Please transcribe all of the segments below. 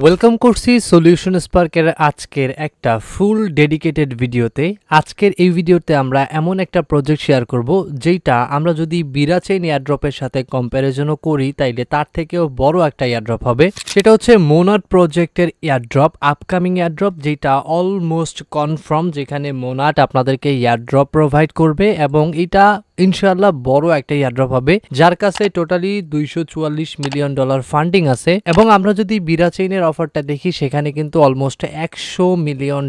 Welcome করছি solution স্পার্কের আজকের একটা ফুল ডেডিকেটেড ভিডিওতে। আজকের এই ভিডিওতে আমরা এমন একটা প্রজেক্ট শেয়ার করব যেটা আমরা যদি বিরা চেইন এয়ারড্রপের সাথে কম্প্যারিজনও করি তাইলে তার থেকেও বড় একটা এয়ারড্রপ হবে। সেটা হচ্ছে মোনাড প্রজেক্টের এয়ারড্রপ, আপকামিং এয়ারড্রপ, যেটা অলমোস্ট কনফার্ম, যেখানে মোনাড আপনাদেরকে এয়ারড্রপ প্রোভাইড করবে এবং এটা ইনশাআল্লাহ বড় একটা এয়ারড্রপ হবে, যার কাছে টোটালি $244 মিলিয়ন ফান্ডিং আছে। এবং আমরা যদি বিরা চেইনের অফারটা দেখি সেখানে কিন্তু অলমোস্ট $100 মিলিয়ন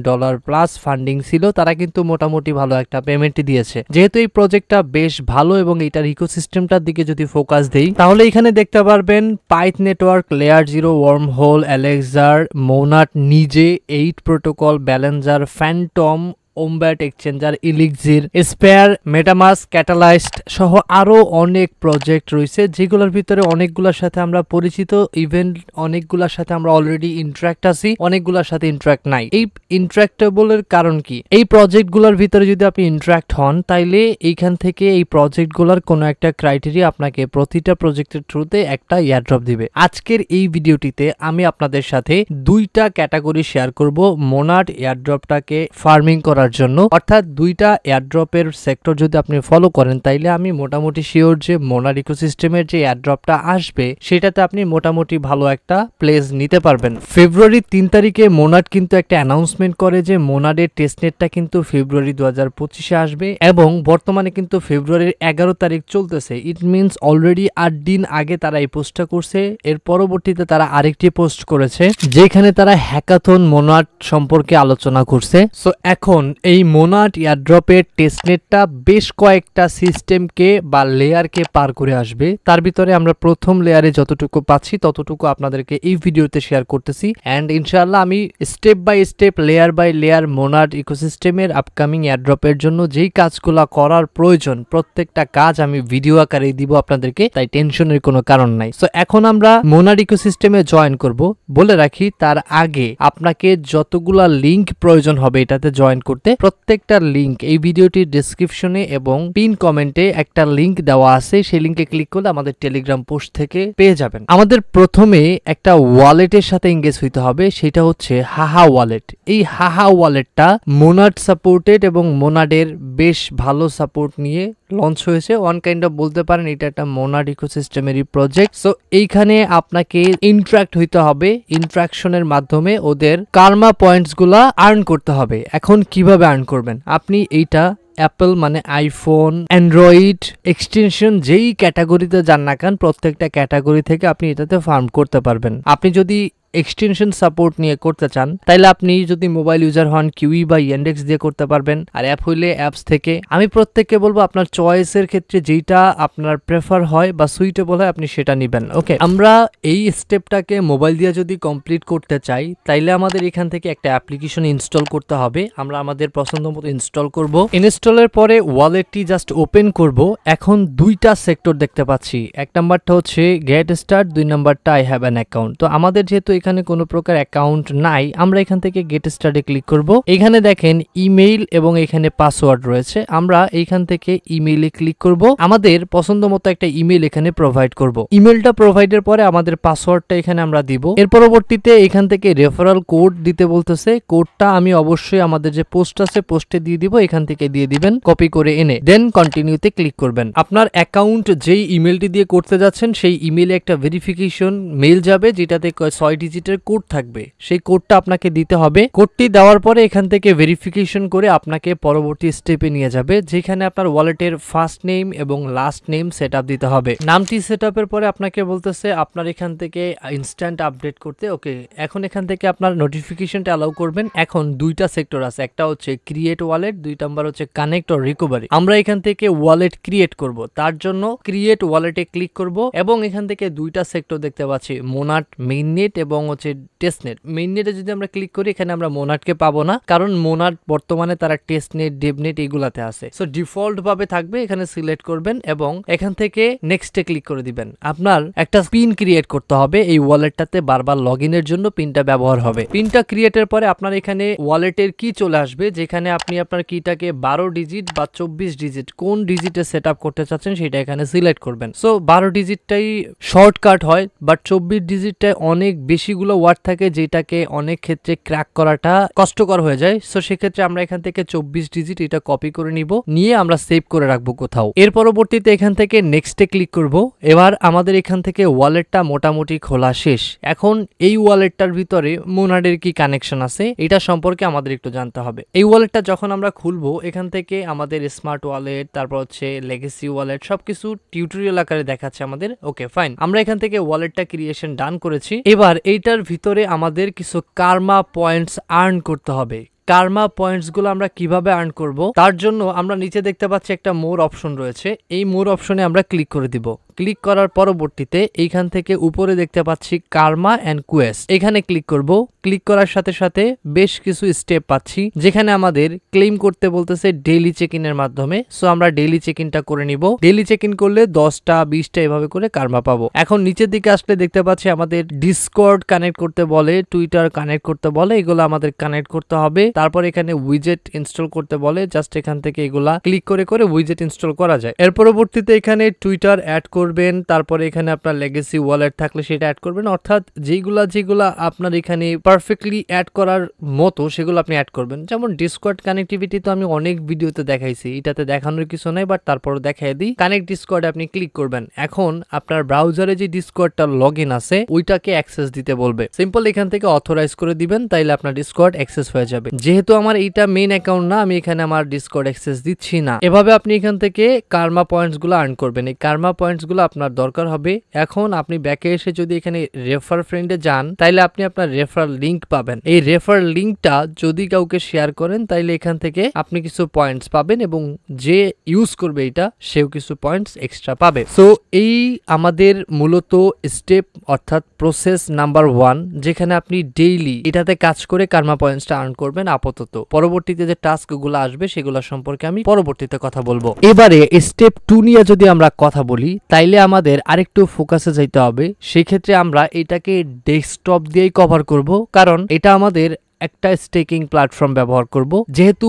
প্লাস ফান্ডিং ছিল। তারা কিন্তু মোটামুটি ভালো একটা পেমেন্ট দিয়েছে। যেহেতু এই প্রজেক্টটা বেশ ভালো এবং এটার ইকোসিস্টেমটার দিকে যদি ফোকাস দেই তাহলে এখানে দেখতে পারবেন Pyth network, layer 0, wormhole, Axelar, Monad নিজে, 8 protocol, Balancer, Phantom, Wombat exchanger, Elixir, spare, MetaMask, catalyzed সহ আরো অনেক প্রজেক্ট রয়েছে, যেগুলোর ভিতরে অনেকগুলোর সাথে আমরা পরিচিত, ইভেন অনেকগুলোর সাথে আমরা অলরেডি ইন্টারাক্ট আছি, অনেকগুলোর সাথে ইন্টারাক্ট নাই। এই ইন্টারাক্টেবলের কারণ কি? এই প্রজেক্টগুলোর ভিতরে যদি আপনি ইন্টারাক্ট হন তাইলে এইখান থেকে এই প্রজেক্টগুলোর কোনো একটা ক্রাইটেরিয়া আপনাকে প্রতিটা প্রজেক্টের থ্রুতে একটা এয়ারড্রপ দিবে। আজকের এই ভিডিওটিতে আমি আপনাদের সাথে দুইটা ক্যাটাগরি শেয়ার করব মোনাড এয়ারড্রপটাকে ফার্মিং করার জন্য। অর্থাৎ দুইটা এয়ারড্রপের সেক্টর যদি আপনি ফলো করেন তাইলে আমি মোটামুটি শিওর যে মোনাড ইকোসিস্টেমের যে এয়ারড্রপটা আসবে সেটাতে আপনি মোটামুটি ভালো একটা প্লেস নিতে পারবেন। ফেব্রুয়ারি 3 তারিখে মোনাড কিন্তু একটা অ্যানাউন্সমেন্ট করে যে মোনাডের টেস্টনেটটা কিন্তু ফেব্রুয়ারি 2025-এ আসবে এবং বর্তমানে কিন্তু ফেব্রুয়ারির 11 তারিখ চলতেছে। ইট মিনস অলরেডি 8 দিন আগে তারা এই পোস্টটা করছে। এর পরবর্তীতে তারা আরেকটি পোস্ট করেছে যেখানে তারা হ্যাকাথন মোনাড সম্পর্কে আলোচনা করছে। সো এখন এই মোনাড এয়ারড্রপের টেস্টনেটটা বেশ কয়েকটা সিস্টেমকে বা লেয়ারকে পার করে আসবে। তার ভিতরে আমরা প্রথম লেয়ারে যতটুকু পাচ্ছি ততটুকু আপনাদেরকে এই ভিডিওতে শেয়ার করতেছি এন্ড ইনশাআল্লাহ আমি step by step, layer by layer Monad ইকোসিস্টেমের আপকামিং এয়ারড্রপের জন্য যেই কাজগুলো করার প্রয়োজন প্রত্যেকটা কাজ আমি ভিডিও আকারে দিব আপনাদেরকে, তাই টেনশনের কোনো কারণ নাই। সো এখন আমরা মোনাড ইকোসিস্টেমে জয়েন করব। বলে রাখি তার আগে আপনাকে যতগুলা লিংক প্রয়োজন হবে এটাতে জয়েন করতে, প্রত্যেকটা লিংক এই ভিডিওটির ডেসক্রিপশনে এবং পিন কমেন্টে একটা লিংক দেওয়া আছে। সেই লিংকে ক্লিক করলে আমাদের টেলিগ্রাম পোস্ট থেকে পেয়ে যাবেন। আমাদের প্রথমে একটা ওয়ালেটের সাথে এঙ্গেজ হইতে হবে, সেটা হচ্ছে হাহা ওয়ালেট। এই হাহা ওয়ালেটটা মোনাড সাপোর্টেড এবং মোনাডের বেশ ভালো সাপোর্ট নিয়ে লঞ্চ হয়েছে। ওয়ান কাইন্ড অফ বলতে পারেন এটা একটা মোনাড ইকোসিস্টেমেরই প্রজেক্ট। সো এইখানে আপনাকে ইন্টারাক্ট হইতে হবে, ইন্টারাকশনের মাধ্যমে ওদের কার্মা পয়েন্টস গুলা আর্ন করতে হবে। এখন কিভাবে আর্ন করবেন? আপনি এইটা অ্যাপল মানে আইফোন, অ্যান্ড্রয়েড এক্সটেনশন যেই ক্যাটাগরিতে যান না কেন প্রত্যেকটা ক্যাটাগরি থেকে আপনি এটাতে ফার্ম করতে পারবেন। আপনি যদি এক্সটেনশন সাপোর্ট নিয়ে করতে চান তাইলে আপনি যদি মোবাইল ইউজার হন কিউই বা ইন্ডেক্স দিয়ে করতে পারবেন, আর অ্যাপ হইলে অ্যাপস থেকে। আমি প্রত্যেককে বলবো আপনার চয়েসের ক্ষেত্রে যেটা আপনার প্রেফার হয় বা সুইটেবল হয় আপনি সেটা নেবেন। ওকে, আমরা এই স্টেপটাকে মোবাইল দিয়ে যদি কমপ্লিট করতে চাই তাইলে আমাদের এখান থেকে একটা অ্যাপ্লিকেশন ইনস্টল করতে হবে। আমরা আমাদের পছন্দ মতো ইনস্টল করব। ইনস্টলের পরে ওয়ালেটটি জাস্ট ওপেন করব। এখন দুইটা সেক্টর দেখতে পাচ্ছি, এক নাম্বারটা হচ্ছে গেট স্টার্ট, 2 নাম্বারটা আই হ্যাভ অ্যান অ্যাকাউন্ট। তো আমাদের যেহেতু এখানে কোনো প্রকার অ্যাকাউন্ট নাই আমরা এখান থেকে গেট স্টার্টে ক্লিক করব। এখানে দেখেন ইমেইল এবং এখানে পাসওয়ার্ড রয়েছে। আমরা এইখান থেকে ইমেইলে ক্লিক করব। আমাদের পছন্দ মতো একটা ইমেইল এখানে প্রোভাইড করব। ইমেইলটা প্রোভাইডের পরে আমাদের পাসওয়ার্ডটা এখানে আমরা দিব। এর পরবর্তীতে এখান থেকে রেফারেল কোড দিতে বলতেছে। কোডটা আমি অবশ্যই আমাদের যে পোস্ট আছে পোস্টে দিয়ে দিব, এখান থেকে দিয়ে দিবেন কপি করে এনে, দেন কন্টিনিউতে ক্লিক করবেন। আপনার অ্যাকাউন্ট যেই ইমেইলটি দিয়ে করতে যাচ্ছেন সেই ইমেইলে একটা ভেরিফিকেশন মেইল যাবে যেটাতে 6 ডিজিটের কোড থাকবে। সেই কোডটা আপনাকে দিতে হবে। কোডটি দেওয়ার পরে এখান থেকে ভেরিফিকেশন করে আপনাকে পরবর্তী স্টেপে নিয়ে যাবে, যেখানে আপনার ওয়ালেটের ফার্স্ট নেম এবং লাস্ট নেম সেটআপ দিতে হবে। নামটি সেটআপের পরে আপনাকে বলতেছে আপনার এখান থেকে ইনস্ট্যান্ট আপডেট করতে। ওকে, এখন এখান থেকে আপনার নোটিফিকেশনটা অ্যালাউ করবেন। এখন দুইটা সেক্টর আছে, একটা হচ্ছে ক্রিয়েট ওয়ালেট, 2 নাম্বার হচ্ছে কানেক্ট অর রিকভারি। আমরা এখান থেকে ওয়ালেট ক্রিয়েট করব, তার জন্য ক্রিয়েট ওয়ালেটে ক্লিক করব এবং এখান থেকে দুইটা সেক্টর দেখতে পাচ্ছি, মোনাড মেইননেট এবং হচ্ছে টেস্টনেট। মেইননেটে যদি আমরা ক্লিক করি এখানে আমরা মোনাডকে পাবো না, কারণ মোনাড বর্তমানে তারা টেস্টনেট, ডেভনেট এগুলাতে আছে। সো ডিফল্ট ভাবে থাকবে, এখানে সিলেক্ট করবেন এবং এখান থেকে নেক্সটে ক্লিক করে দিবেন। আপনার একটা পিন ক্রিয়েট করতে হবে, এই ওয়ালেটটাতে বারবার লগইনের জন্য পিনটা ব্যবহার হবে। পিনটা ক্রিয়েটের পরে আপনার এখানে ওয়ালেটের কি চলে আসবে, যেখানে আপনি আপনার কিটাকে 12 ডিজিট বা 24 ডিজিট কোন ডিজিটে সেটআপ করতে চাচ্ছেন সেটা এখানে সিলেক্ট করবেন। সো 12 ডিজিটটাই শর্টকাট হয়, বাট 24 ডিজিটটাই অনেক বেশি বেশিগুলো ওয়ার্ড থাকে যেটাকে অনেক ক্ষেত্রে ক্র্যাক করাটা কষ্টকর হয়ে যায়। সো সেক্ষেত্রে আমরা এখান থেকে 24 ডিজিট এটা কপি করে নিব, নিয়ে আমরা সেভ করে রাখবো কোথাও। এর পরবর্তীতে এখান থেকে নেক্সটে ক্লিক করব। এবার আমাদের এখান থেকে ওয়ালেটটা মোটামুটি খোলা শেষ। এখন এই ওয়ালেটটার ভিতরে মোনাডের কি কানেকশন আছে এটা সম্পর্কে আমাদের একটু জানতে হবে। এই ওয়ালেটটা যখন আমরা খুলবো এখান থেকে আমাদের স্মার্ট ওয়ালেট, তারপর হচ্ছে লেগেসি ওয়ালেট সবকিছু টিউটোরিয়াল আকারে দেখাচ্ছে আমাদের। ওকে ফাইন, আমরা এখান থেকে ওয়ালেটটা ক্রিয়েশন ডান করেছি। এবার এইটার ভিতরে আমাদের কিছু কার্মা পয়েন্টস আর্ন করতে হবে। কার্মা পয়েন্টস গুলো আমরা কিভাবে আর্ন করব, তার জন্য আমরা নিচে দেখতে পাচ্ছি একটা মোর অপশন রয়েছে। এই মোর অপশনে আমরা ক্লিক করে দিব। ক্লিক করার পরবর্তীতে এইখান থেকে উপরে দেখতে পাচ্ছি কার্মা এন্ড কোয়েস্ট, এখানে ক্লিক করব। ক্লিক করার সাথে সাথে বেশ কিছু স্টেপ পাচ্ছি যেখানে আমাদের ক্লেম করতে বলতেছে ডেইলি চেক ইনের মাধ্যমে। সো আমরা ডেইলি চেক ইনটা করে নিব। ডেইলি চেক ইন করলে 10টা 20টা এভাবে করে কার্মা পাবো। এখন নিচের দিকে আসলে দেখতে পাচ্ছি আমাদের ডিসকর্ড কানেক্ট করতে বলে, টুইটার কানেক্ট করতে বলে, এগুলো আমাদের কানেক্ট করতে হবে। তারপর এখানে উইজেট ইনস্টল করতে বলে, জাস্ট এখান থেকে এগুলা ক্লিক করে করে উইজেট ইনস্টল করা যায়। এর পরবর্তীতে এখানে টুইটার অ্যাড করবেন, তারপরে এখানে আপনার লেগেসি ওয়ালেট থাকলে সেটা অ্যাড করবেন, অর্থাৎ যেগুলা আপনার এখানে পারফেক্টলি অ্যাড করার মতো সেগুলো আপনি অ্যাড করবেন। যেমন ডিসকর্ড কানেক্টিভিটি তো আমি অনেক ভিডিওতে দেখাইছি, এটাতে দেখানোর কিছু নাই, বাট তারপর দেখাই দিই। কানেক্ট ডিসকর্ড আপনি ক্লিক করবেন। এখন আপনার ব্রাউজারে যে ডিসকর্ডটা লগইন আছে ওইটাকে অ্যাক্সেস দিতে বলবে। সিম্পল এখান থেকে অথরাইজ করে দিবেন, তাইলে আপনার ডিসকর্ড অ্যাক্সেস হয়ে যাবে। যেহেতু আমার এইটা মেইন অ্যাকাউন্ট না, আমি এখানে আমার ডিসকর্ড অ্যাক্সেস দিচ্ছি না। এভাবে আপনি এখান থেকে কার্মা পয়েন্টস গুলো আর্ন করবেন। এই কার্মা পয়েন্টস গুলো আপনার দরকার হবে। এখন আপনি ব্যাকে এসে যদি এখানে রেফার ফ্রেন্ডে যান তাইলে আপনি আপনার রেফার লিংক পাবেন। এই রেফার লিংকটা যদি কাউকে শেয়ার করেন তাইলে এখান থেকে আপনি কিছু পয়েন্টস পাবেন এবং যে ইউজ করবে এটা সেও কিছু পয়েন্টস এক্সট্রা পাবে। সো এই আমাদের মূলত স্টেপ অর্থাৎ প্রসেস নাম্বার 1, যেখানে আপনি ডেইলি এটাতে কাজ করে কার্মা পয়েন্টসটা আর্ন করবেন আপাতত। পরবর্তীতে যে টাস্ক গুলো আসবে সেগুলো সম্পর্কে আমি পরবর্তীতে কথা বলবো। এবারে স্টেপ 2 নিয়ে যদি আমরা কথা বলি তাইলে আমাদের আরেকটু ফোকাসে যাইতে হবে। সেক্ষেত্রে আমরা এটাকে ডেস্কটপ দিয়েই কভার করব, কারণ এটা আমাদের একটা স্টেকিং প্ল্যাটফর্ম ব্যবহার করব। যেহেতু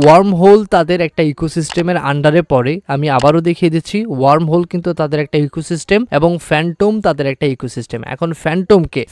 ওয়ার্মহোল তাদের একটা ইকোসিস্টেমের আন্ডারে পড়ে, আমি আবারও দেখিয়ে দিচ্ছি, ওয়ার্মহোল কিন্তু তাদের একটা ইকোসিস্টেম এবং ফ্যান্টম তাদের একটা ইকোসিস্টেম। এখন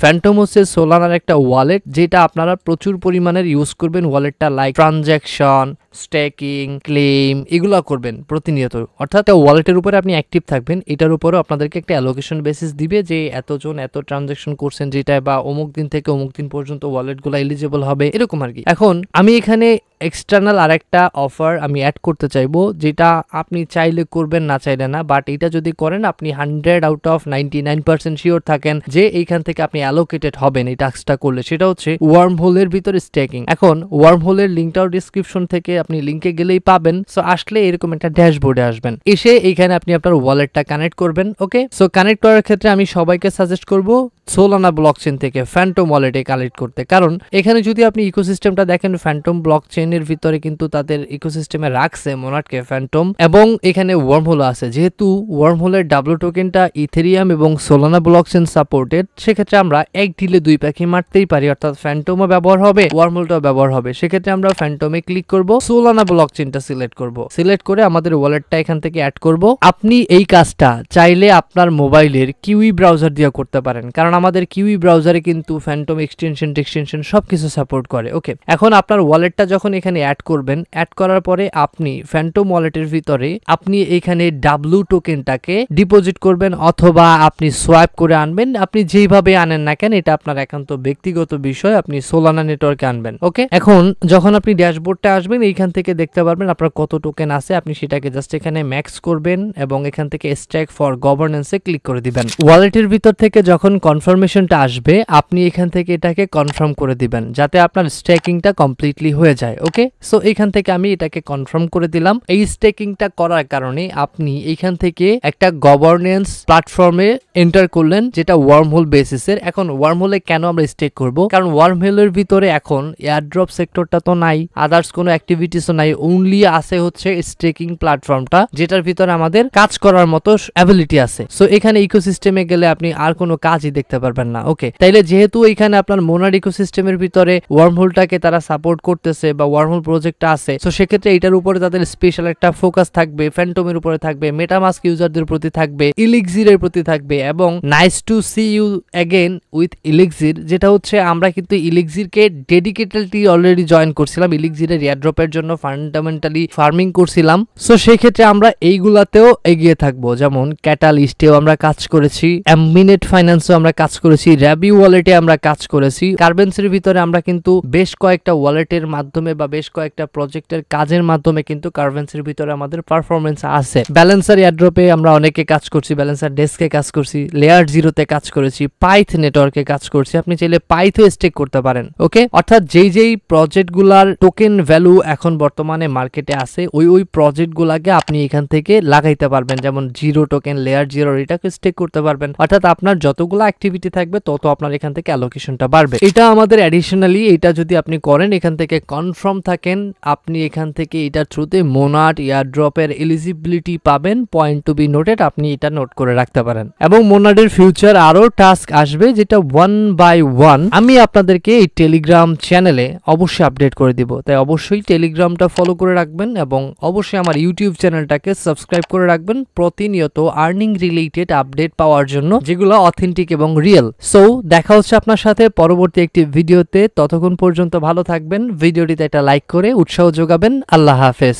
ফ্যান্টম হচ্ছে সোলানার একটা ওয়ালেট, যেটা আপনারা প্রচুর পরিমাণের ইউজ করবেন। ওয়ালেটটা লাইক ট্রানজ্যাকশন, স্টেকিং, ক্লেম এগুলা করবেন প্রতিনিয়ত, অর্থাৎ ওয়ালেটের উপরে আপনি অ্যাক্টিভ থাকবেন। এটার উপরেও আপনাদেরকে একটা অ্যালোকেশন বেসিস দিবে যে এতজন এত ট্রানজ্যাকশন করছেন, যেটা বা অমুক দিন থেকে অমুক দিন পর্যন্ত ওয়ালেটগুলো এলিজিবল হবে, এরকম আর কি। এখন আমি এখানে এক্সটার্নাল আরেকটা অফার আমি অ্যাড করতে চাইবো, যেটা আপনি চাইলে করবেন না চাইলে না, বাট এটা যদি করেন আপনি 100 আউট অফ 99% শিওর থাকেন যে এইখান থেকে আপনি অ্যালোকেটেড হবেন এই টাস্কটা করলে। সেটা হচ্ছে ওয়ার্মহোলের ভিতরে স্টেকিং। এখন ওয়ার্মহোলের লিঙ্কটাও ডিসক্রিপশন থেকে আপনি লিঙ্কে গেলেই পাবেন। সো আসলে এরকম একটা ড্যাশবোর্ডে আসবেন, এসে এইখানে আপনি আপনার ওয়ালেটটা কানেক্ট করবেন। ওকে, সো কানেক্ট করার ক্ষেত্রে আমি সবাইকে সাজেস্ট করব সোলানা ব্লকচেন থেকে ফ্যান্টম ওয়ালেটে কানেক্ট করতে, কারণ এখানে যদি আপনি ইকোসিস্টেমটা দেখেন ফ্যান্টম ব্লকচেনের ভিতরে কিন্তু তাদের ইকোসিস্টেমে রাখছে মোনাডকে, ফ্যান্টম এবং এখানে ওয়ার্মহোল আছে। যেহেতু ওয়ার্মহোলের ডাব্লু টোকেনটা ইথেরিয়াম এবং সোলানা ব্লকচেন সাপোর্টেড, সেক্ষেত্রে আমরা এক ঢিলে দুই পাখি মারতেই পারি, অর্থাৎ ফ্যান্টমও ব্যবহার হবে, ওয়ার্মহোলটাও ব্যবহার হবে। সেক্ষেত্রে আমরা ফ্যান্টমে ক্লিক করব, সোলানা ব্লকচেনটা সিলেক্ট করব, সিলেক্ট করে আমাদের ওয়ালেটটা এখান থেকে অ্যাড করব। আপনি এই কাজটা চাইলে আপনার মোবাইলের কিউই ব্রাউজার দিয়ে করতে পারেন, কারণ আমাদের কিউই ব্রাউজারে কিন্তু ফ্যান্টম এক্সটেনশন সবকিছু সাপোর্ট করে। ওকে, এখন আপনার ওয়ালেটটা যখন এখানে অ্যাড করবেন, অ্যাড করার পরে আপনি ফ্যান্টম ওয়ালেটের ভিতরে আপনি এখানে ডাব্লু টোকেনটাকে ডিপোজিট করবেন অথবা আপনি সোয়াইপ করে আনবেন। আপনি যেইভাবে আনেন না কেন এটা আপনার একান্ত ব্যক্তিগত বিষয়, আপনি সোলানা নেটওয়ার্কে আনবেন। ওকে, এখন যখন আপনি ড্যাশবোর্ডটা আসবেন এইখান থেকে দেখতে পারবেন আপনার কত টোকেন আছে, আপনি সেটাকে জাস্ট এখানে ম্যাক্স করবেন এবং এখান থেকে স্ট্যাক ফর গভর্নেন্সে ক্লিক করে দিবেন। ওয়ালেটের ভিতর থেকে যখন কনফার্মেশনটা আসবে আপনি এখান থেকে এটাকে কনফার্ম করে দিবেন যাতে আপনার স্টেকিংটা কমপ্লিটলি হয়ে যায়। ওকে, সো এইখান থেকে আমি এটাকে কনফার্ম করে দিলাম। এই স্টেকিংটা করার কারণে আপনি এইখান থেকে একটা গভর্নেন্স প্ল্যাটফর্মে এন্টার করলেন, যেটা ওয়ার্মহোল বেসিসের। এখন ওয়ার্মহোলে কেন আমরা স্টেক করব, কারণ ওয়ার্মহোলের ভিতরে এখন এয়ারড্রপ সেক্টরটা তো নাই, আদার্স কোনো অ্যাক্টিভিটিসও নাই, অনলি আছে হচ্ছে স্টেকিং প্ল্যাটফর্মটা, যেটার ভিতরে আমাদের কাজ করার মতো অ্যাবিলিটি আছে। সো এখানে ইকোসিস্টেমে গেলে আপনি আর কোনো কাজই দেখতে রাখতে পারবেন না। ওকে, তাইলে যেহেতু এখানে আপনার মোনাড ইকোসিস্টেমের ভিতরে ওয়ার্মহোলটাকে তারা সাপোর্ট করতেছে বা ওয়ার্মহোল প্রজেক্টটা আছে, তো সেক্ষেত্রে এটার উপরে তাদের স্পেশাল একটা ফোকাস থাকবে, ফ্যান্টমের উপরে থাকবে, মেটামাস্ক ইউজারদের প্রতি থাকবে, ইলিক্সিরের প্রতি থাকবে এবং nice to see you again with Elixir, যেটা হচ্ছে আমরা কিন্তু ইলিক্সিরকে ডেডিকেটেডলি অলরেডি জয়েন করছিলাম, ইলিক্সিরের এয়ারড্রপের জন্য ফান্ডামেন্টালি ফার্মিং করছিলাম। সো সেই ক্ষেত্রে আমরা এইগুলাতেও এগিয়ে থাকবো, যেমন ক্যাটালিস্টেও আমরা কাজ করেছি, অ্যাম্বিনেট ফাইন্যান্সেও আমরা কাজ করেছি, র্যাবি ওয়ালেটে আমরা কাজ করেছি। কার্বেন্সের ভিতরে আমরা কিন্তু বেশ কয়েকটা ওয়ালেটের মাধ্যমে বা বেশ কয়েকটা প্রজেক্টের কাজের মাধ্যমে কিন্তু কার্বেন্সের ভিতরে আমাদের পারফরমেন্স আছে। ব্যালেন্সার এয়ারড্রপে আমরা অনেকে কাজ করছি, ব্যালেন্সার ডেস্কে কাজ করছি, লেয়ার জিরোতে কাজ করেছি, পাইথ নেটওয়ার্কে কাজ করছি। আপনি চাইলে পাইথও স্টেক করতে পারেন। ওকে, অর্থাৎ যেই প্রজেক্টগুলার টোকেন ভ্যালু এখন বর্তমানে মার্কেটে আছে, ওই প্রজেক্টগুলাকে আপনি এখান থেকে লাগাইতে পারবেন, যেমন জিরো টোকেন, লেয়ার জিরো, এটাকে স্টেক করতে পারবেন। অর্থাৎ আপনার যতগুলো অ্যাক্টিভিটি থাকবে তত আপনার এখান থেকে অ্যালোকেশনটা বাড়বে। এটা আমাদের অ্যাডিশনালি, এটা যদি আপনি করেন, এখান থেকে কনফার্ম থাকেন, আপনি এখান থেকে এটার থ্রুতে মোনাড এয়ারড্রপের এলিজিবিলিটি পাবেন। পয়েন্ট টু বি নোটেড, আপনি এটা নোট করে রাখতে পারেন। এবং মোনাডের ফিউচার আরো টাস্ক আসবে, যেটা 1 by 1 আমি আপনাদেরকে এই টেলিগ্রাম চ্যানেলে অবশ্যই আপডেট করে দিব। তাই অবশ্যই টেলিগ্রামটা ফলো করে রাখবেন এবং অবশ্যই আমার ইউটিউব চ্যানেলটাকে সাবস্ক্রাইব করে রাখবেন প্রতিনিয়ত আর্নিং রিলেটেড আপডেট পাওয়ার জন্য, যেগুলো অথেন্টিক এবং রিয়েল। সো দেখা হচ্ছে আপনার সাথে পরবর্তী একটি ভিডিওতে। ততক্ষণ পর্যন্ত ভালো থাকবেন, ভিডিওটিতে একটা লাইক করে উৎসাহ যোগাবেন। আল্লাহ হাফেজ।